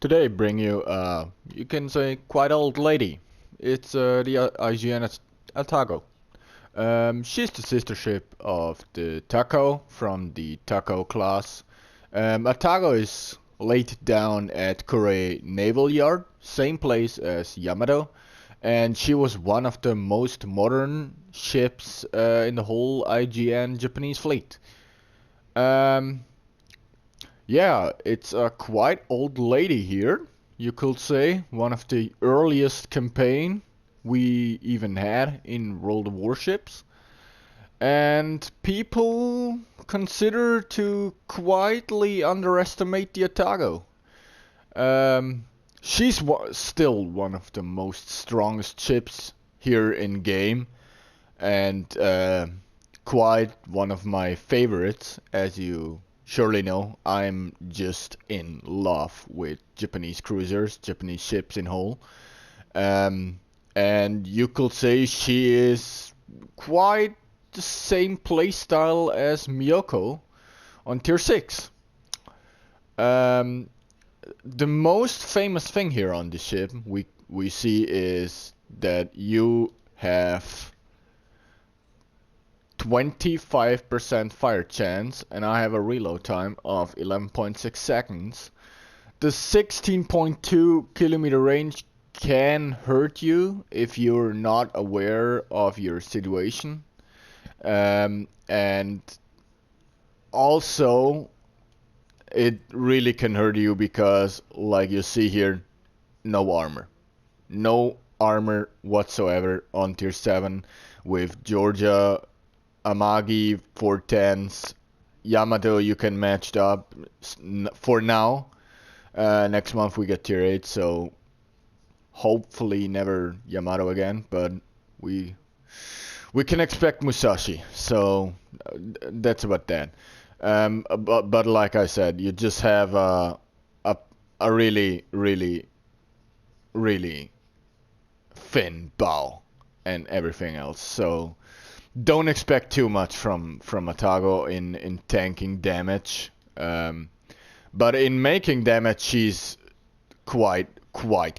Today bring you, you can say, quite old lady. It's the IJN Atago. She's the sister ship of the Taco from the Taco class. Atago is laid down at Kure Naval Yard, same place as Yamato, and she was one of the most modern ships in the whole IJN Japanese fleet. Um, Yeah, it's a quite old lady here, you could say. One of the earliest campaign we even had in World of Warships. And people consider to quietly underestimate the Atago. She's still one of the most strongest ships here in game, and quite one of my favorites. As you surely know, I'm just in love with Japanese cruisers, Japanese ships in whole. Um, and you could say she is quite the same playstyle as Miyoko on tier 6. Um, the most famous thing here on this ship we see is that you have 25% fire chance, and I have a reload time of 11.6 seconds. The 16.2 kilometer range can hurt you if you're not aware of your situation. And also, it really can hurt you because, like you see here, no armor. No armor whatsoever on tier 7 with Georgia, Amagi 410s, Yamato you can match up for now. Next month we get tier 8, so hopefully never Yamato again, but we can expect Musashi, so that's about that. But like I said, you just have a really thin bow and everything else. So don't expect too much from Atago in tanking damage. But in making damage, she's quite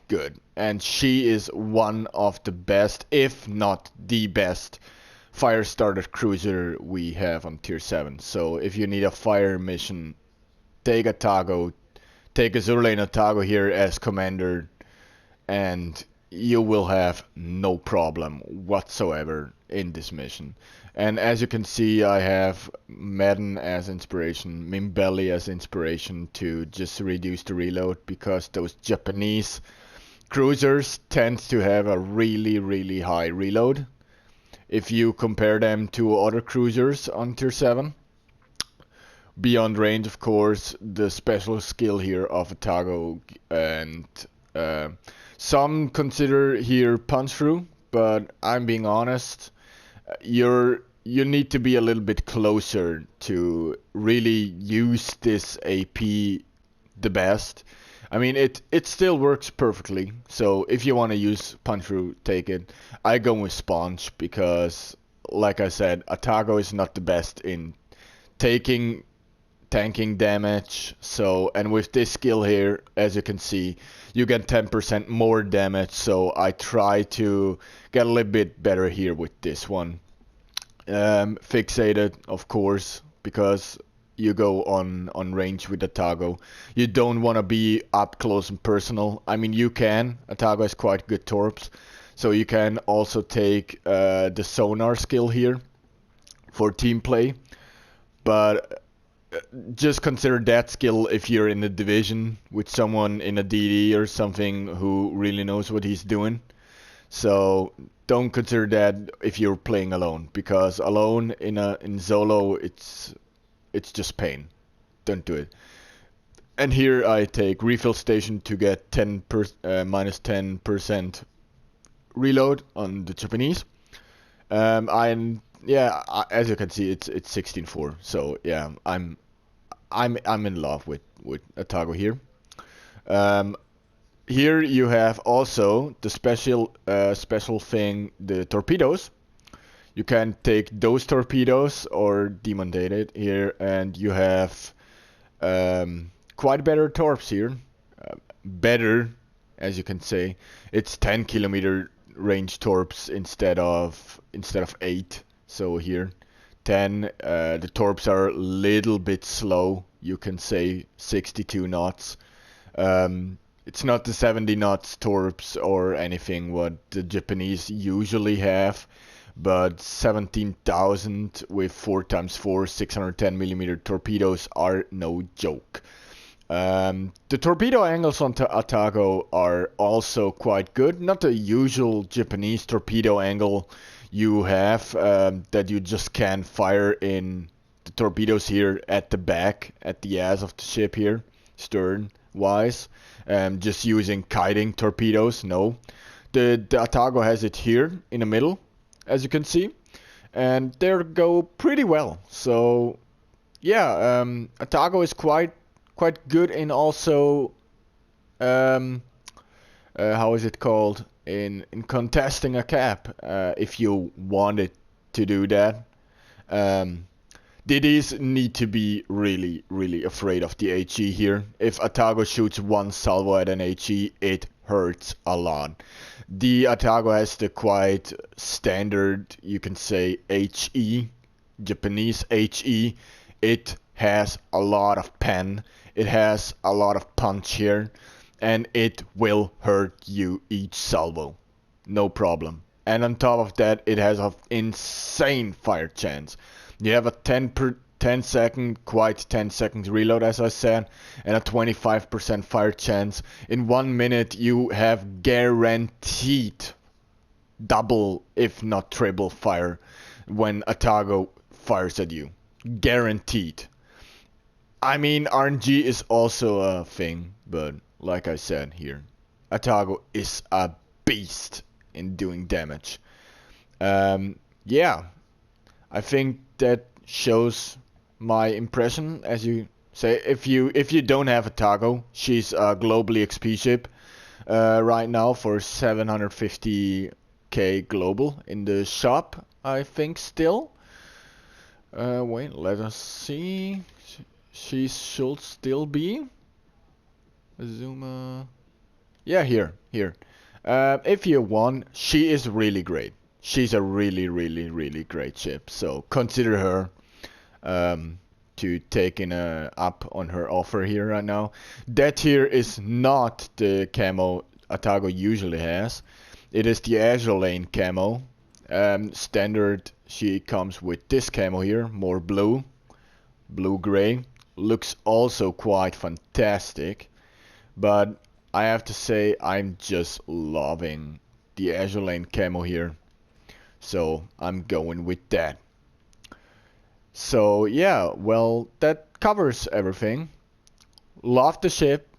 good, and she is one of the best, if not the best, fire starter cruiser we have on tier 7. So if you need a fire mission, take Atago, take Azurlane Atago here as commander, and you will have no problem whatsoever in this mission. And as you can see, I have Madden as inspiration, Mimbelli as inspiration to just reduce the reload, because those Japanese cruisers tend to have a really high reload if you compare them to other cruisers on tier 7. Beyond range, of course, the special skill here of Atago, and some consider here punch through, but I'm being honest, you need to be a little bit closer to really use this AP the best. I mean, it still works perfectly, so if you want to use punch through, take it. I go with sponge because, like I said, Atago is not the best in taking tanking damage. So, and with this skill here, as you can see, you get 10% more damage. So I try to get a little bit better here with this one. Fixated, of course, because you go on range with Atago. You don't want to be up close and personal. I mean, you can. Atago has quite good torps. So you can also take the sonar skill here for team play. But just consider that skill if you're in a division with someone in a DD or something who really knows what he's doing. So don't consider that if you're playing alone, because alone in solo it's just pain. Don't do it. And here I take refill station to get minus 10% reload on the Japanese. As you can see, it's 16-4. So yeah, I'm in love with Atago here. Here you have also the special thing, the torpedoes. You can take those torpedoes or demontate it here, and you have quite better torps here. better, as you can say. It's 10 kilometer range torps instead of 8. So here 10. The torps are a little bit slow. You can say 62 knots. It's not the 70 knots torps or anything what the Japanese usually have, but 17,000 with 4x4 610 millimeter torpedoes are no joke. The torpedo angles on Atago are also quite good. Not the usual Japanese torpedo angle you have, that you just can fire in the torpedoes here at the back, at the ass of the ship here, stern wise, just using kiting torpedoes. No, the Atago has it here in the middle, as you can see, and they go pretty well. So yeah, Atago is quite good in also how is it called, in contesting a cap, if you wanted to do that. DDs need to be really afraid of the HE here. If Atago shoots one salvo at an HE, it hurts a lot. The Atago has the quite standard, you can say, HE, Japanese HE. It has a lot of pen, it has a lot of punch here, and it will hurt you each salvo. No problem. And on top of that, it has an insane fire chance. You have a 10 second, quite 10 seconds reload, as I said, and a 25% fire chance. In 1 minute, you have guaranteed double, if not triple fire when Atago fires at you. Guaranteed. I mean, RNG is also a thing, but like I said here, Atago is a beast in doing damage. Yeah, I think that shows my impression. As you say, if you don't have Atago, she's a globally XP ship right now for 750k global in the shop, I think still. Wait, let us see. She should still be. Zoom. Yeah, here. If you want, she is really great. She's a really great ship. So consider her to taking up on her offer here right now. That here is not the camo Atago usually has. It is the Azure Lane camo. Standard, she comes with this camo here, more blue gray. Looks also quite fantastic, but I have to say I'm just loving the Azure Lane camo here, so I'm going with that. So yeah, well, that covers everything. Love the ship.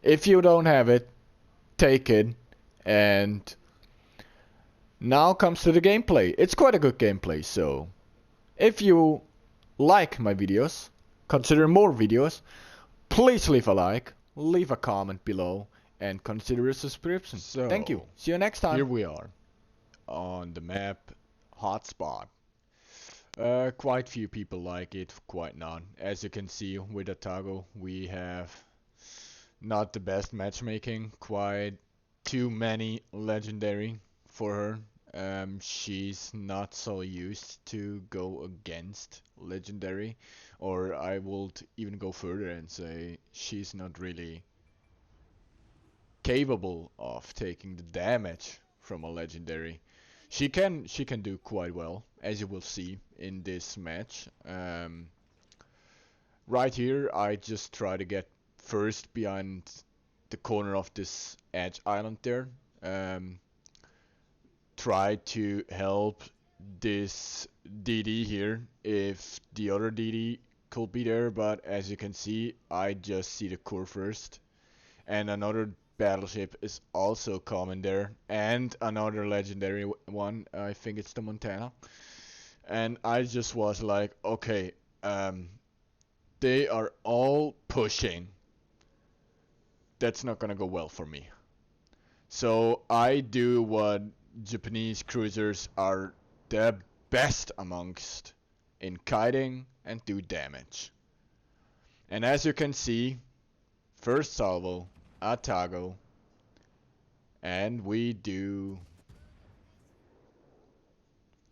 If you don't have it, take it. And now comes to the gameplay. It's quite a good gameplay, so if you like my videos, consider more videos, please leave a like, leave a comment below, and consider a subscription. So, thank you. See you next time. Here we are on the map Hotspot. Quite few people like it, quite not. As you can see with Atago, we have not the best matchmaking, quite too many legendary for her. She's not so used to go against legendary, or I would even go further and say she's not really capable of taking the damage from a legendary. She can do quite well, as you will see in this match. Right here, I just try to get first behind the corner of this edge island there. Try to help this DD here if the other DD could be there, but as you can see, I just see the core first. And another battleship is also coming there, and another legendary one, I think it's the Montana. And I just was like, okay, they are all pushing. That's not gonna go well for me. So I do what Japanese cruisers are the best amongst in kiting and do damage. And as you can see, first salvo, Atago, and we do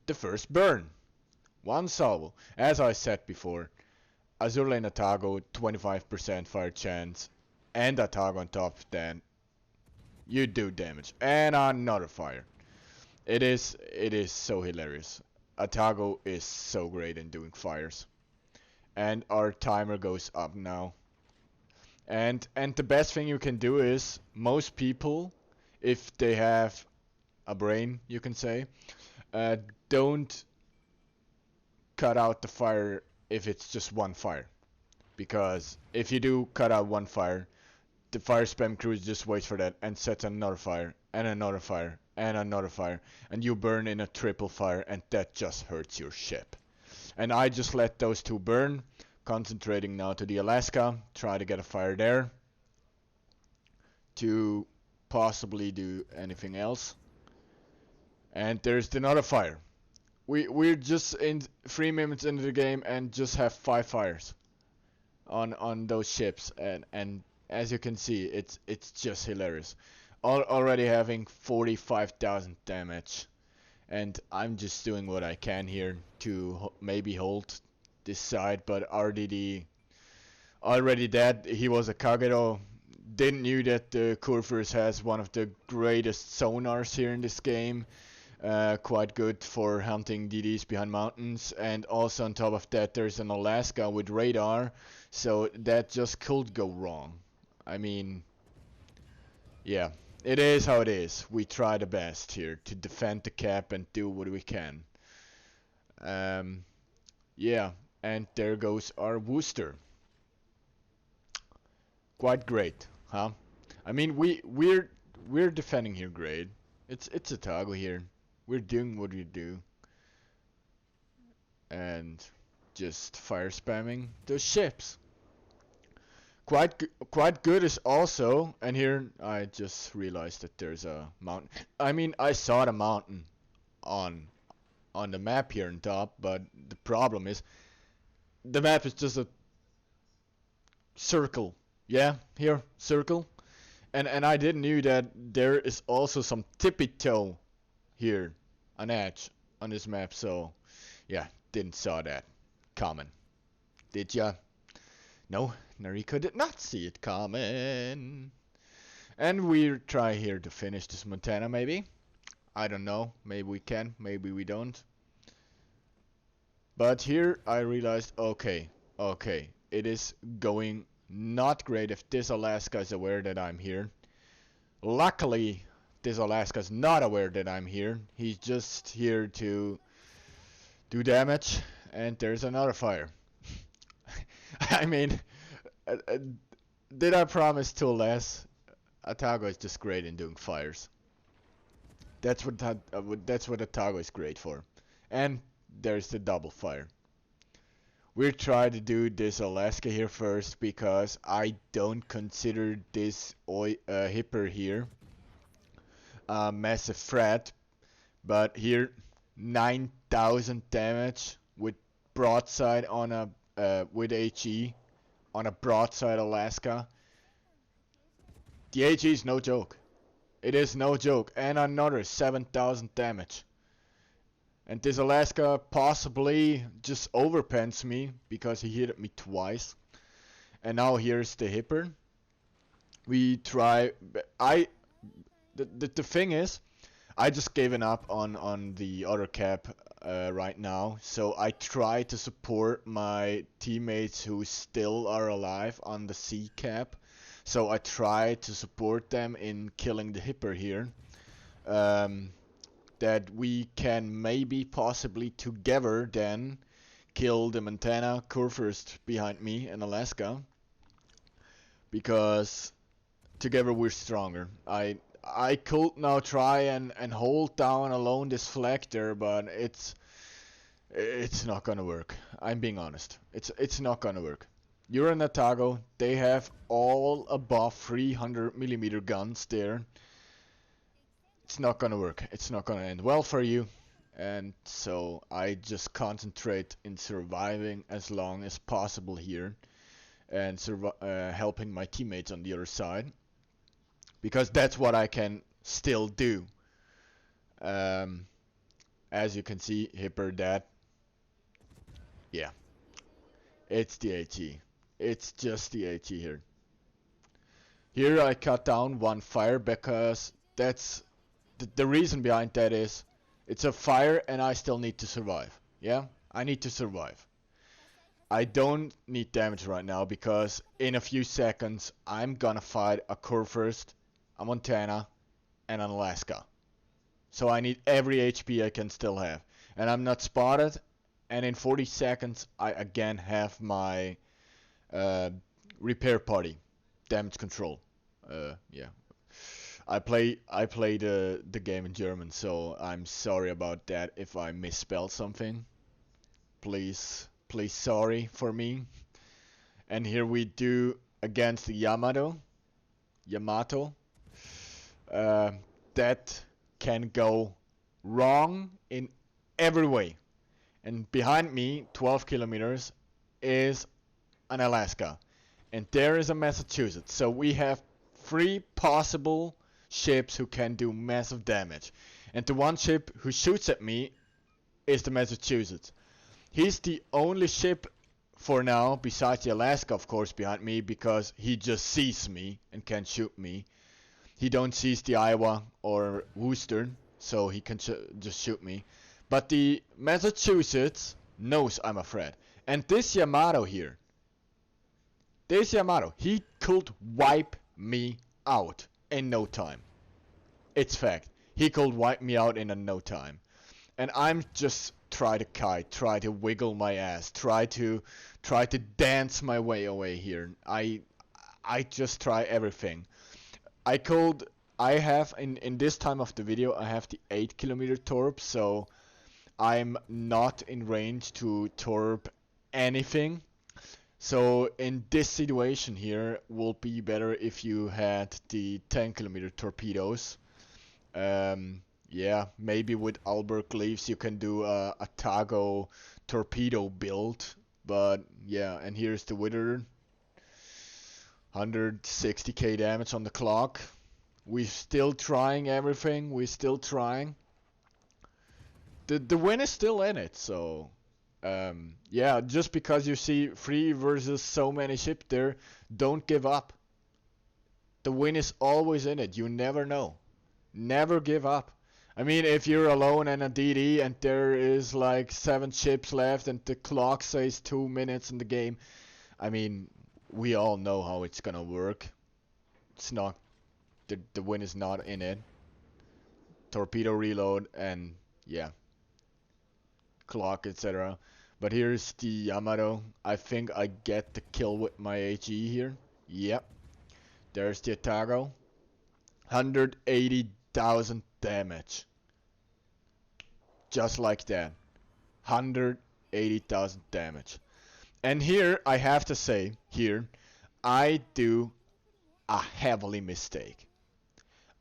the first burn. One salvo. As I said before, Azur Lane Atago, 25% fire chance, and Atago on top, then you do damage. And another fire. It is so hilarious. Atago is so great in doing fires. And our timer goes up now. And the best thing you can do is, most people, if they have a brain, you can say, don't cut out the fire if it's just one fire. Because if you do cut out one fire, the fire spam crew just waits for that and sets another fire, and another fire, and another fire, and you burn in a triple fire, and that just hurts your ship. And I just let those two burn, concentrating now to the Alaska, try to get a fire there, to possibly do anything else. And there's another fire. We're just in 3 minutes into the game and just have 5 fires on those ships, and as you can see, it's just hilarious. Already having 45,000 damage, and I'm just doing what I can here to maybe hold this side. But RDD already dead. He was a Kagero. Didn't knew that the Kurfürst has one of the greatest sonars here in this game. Quite good for hunting DDs behind mountains, and also on top of that there's an Alaska with radar, so that just could go wrong. I mean, yeah, it is how it is. We try the best here to defend the cap and do what we can. Yeah, and there goes our Worcester. Quite great, huh? I mean, we're defending here great. It's Atago here. We're doing what we do. And just fire spamming those ships. Quite good is also, and here I just realized that there's a mountain. I mean, I saw the mountain on the map here on top, but the problem is the map is just a circle. Yeah, here, circle. And I didn't knew that there is also some tippy toe here, an edge on this map, so yeah, didn't saw that coming. Did ya? No, Nariko did not see it coming. And we try here to finish this Montana, maybe. I don't know, maybe we can, maybe we don't. But here I realized, okay, it is going not great if this Alaska is aware that I'm here. Luckily, this Alaska is not aware that I'm here. He's just here to do damage, and there's another fire. I mean, did I promise to less? Atago is just great in doing fires. That's what Atago is great for. And there's the double fire. We'll try to do this Alaska here first, because I don't consider this Hipper here a massive threat. But here, 9,000 damage with broadside on a with HE on a broadside Alaska. The HE is no joke. It is no joke. And another 7,000 damage. And this Alaska possibly just overpens me because he hit me twice. And now here's the Hipper. We try. The thing is, I just given up on the other cap right now. So I try to support my teammates who still are alive on the C cap. So I try to support them in killing the Hipper here. That we can maybe possibly together then kill the Montana Kurfürst behind me in Alaska, because together we're stronger. I could now try and hold down alone this flag there, but it's not gonna work. I'm being honest. It's not gonna work. You're in Atago. They have all above 300mm guns there. It's not gonna work. It's not gonna end well for you. And so I just concentrate in surviving as long as possible here, and helping my teammates on the other side. because that's what I can still do. As you can see, Hipper that. Yeah, it's the AT. It's just the AT here. Here I cut down one fire because that's the reason behind that is it's a fire and I still need to survive. Yeah, I need to survive. I don't need damage right now because in a few seconds I'm gonna fight a Kurfürst, a Montana, and an Alaska. So I need every HP I can still have. And I'm not spotted, and in 40 seconds I again have my repair party, damage control. Yeah. I play the game in German, so I'm sorry about that if I misspelled something. Please sorry for me. And here we do against the Yamato. That can go wrong in every way. And behind me, 12 kilometers, is an Alaska. And there is a Massachusetts. So we have 3 possible ships who can do massive damage. And the one ship who shoots at me is the Massachusetts. He's the only ship for now, besides the Alaska of course behind me, because he just sees me and can shoot me. He don't sees the Iowa or Worcester, so he can just shoot me. But the Massachusetts knows I'm a threat. And this Yamato here, he could wipe me out in no time. It's fact. He could wipe me out in no time. And I'm just try to kite, try to wiggle my ass, try to dance my way away here. I just try everything. I have in this time of the video I have the 8 kilometer torp, so I'm not in range to torp anything. So in this situation here would be better if you had the 10 kilometer torpedoes. Yeah, maybe with Albert Leaves you can do a Atago torpedo build, but yeah, and here's the Wither. 160k damage on the clock. We're still trying everything, we're still trying. The win is still in it, so yeah, just because you see 3 versus so many ships there, don't give up. The win is always in it, you never know. Never give up. I mean, if you're alone in a DD and there is like 7 ships left and the clock says 2 minutes in the game, I mean, we all know how it's gonna work. It's not, the win is not in it. Torpedo reload and yeah, clock, etc. But here's the Yamato. I think I get the kill with my HE here. Yep. There's the Atago. 180,000 damage. Just like that. 180,000 damage. And here, I have to say, here, I do a heavily mistake.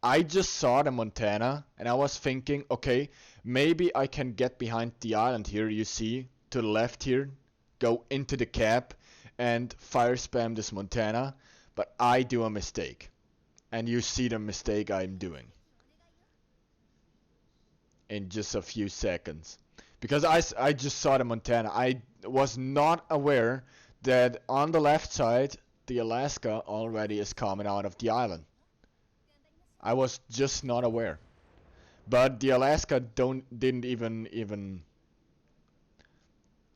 I just saw the Montana, and I was thinking, okay, maybe I can get behind the island here, you see, to the left here, go into the cap, and fire spam this Montana, but I do a mistake. And you see the mistake I'm doing. In just a few seconds. Because I just saw the Montana. I was not aware that on the left side, the Alaska already is coming out of the island. I was just not aware. But the Alaska didn't even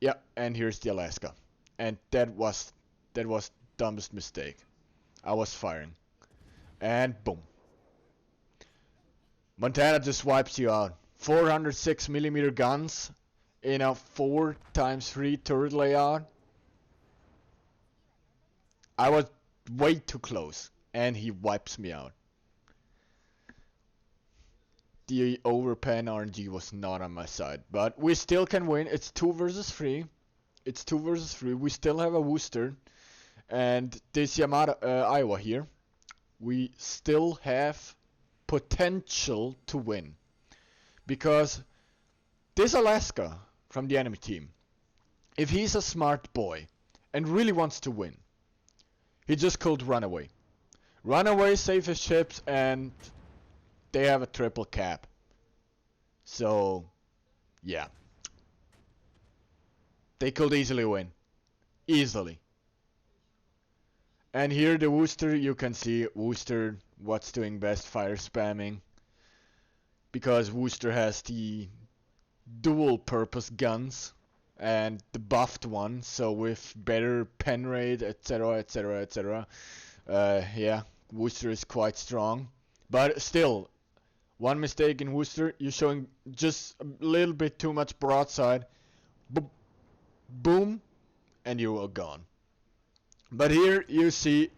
yeah, and here's the Alaska. And that was dumbest mistake. I was firing. And boom. Montana just wipes you out. 406mm guns in a 4x3 turret layout. I was way too close and he wipes me out. The overpen RNG was not on my side, but we still can win. It's 2 versus 3. It's 2 versus 3. We still have a Worcester and this Yamato Iowa here. We still have potential to win. Because this Alaska from the enemy team, if he's a smart boy and really wants to win, he just could run away. Runaway safest ships, and they have a triple cap. So, yeah. They could easily win. Easily. And here the Worcester, you can see Worcester what's doing best, fire spamming. Because Worcester has the dual purpose guns and the buffed one, so with better pen rate, etc, etc, etc. Yeah, Worcester is quite strong. But still, one mistake in Worcester, you're showing just a little bit too much broadside. Boom, and you are gone. But here you see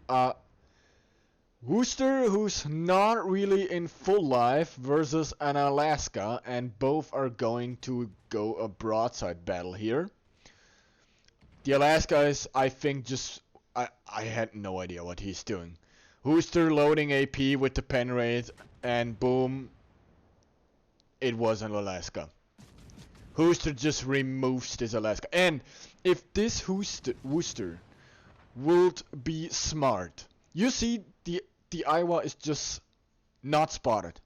Worcester, who's not really in full life, versus an Alaska, and both are going to go a broadside battle here. The Alaska is, I think, just... I had no idea what he's doing. Worcester loading AP with the pen rate, and boom, it was an Alaska. Worcester just removes this Alaska. And if this Worcester would be smart, you see the Iowa is just not spotted.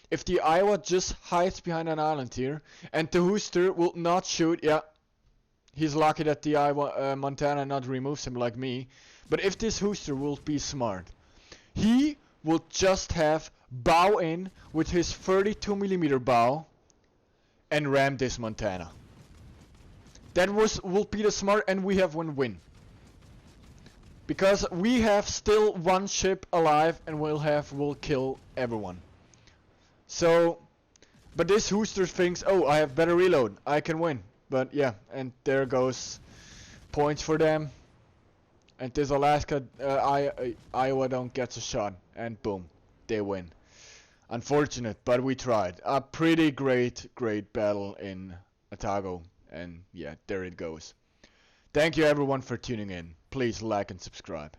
If the Iowa just hides behind an island here, and the Worcester will not shoot, yeah, he's lucky that the Iowa Montana not removes him like me. But if this Worcester will be smart, he will just have bow in with his 32mm bow and ram this Montana. That will be the smart, and we have one win. Because we have still one ship alive, and we'll kill everyone. So, but this Worcester thinks, oh, I have better reload, I can win. But yeah, and there goes points for them. And this Alaska, Iowa don't get a shot, and boom, they win. Unfortunate, but we tried. A pretty great battle in Atago, and yeah, there it goes. Thank you everyone for tuning in. Please like and subscribe.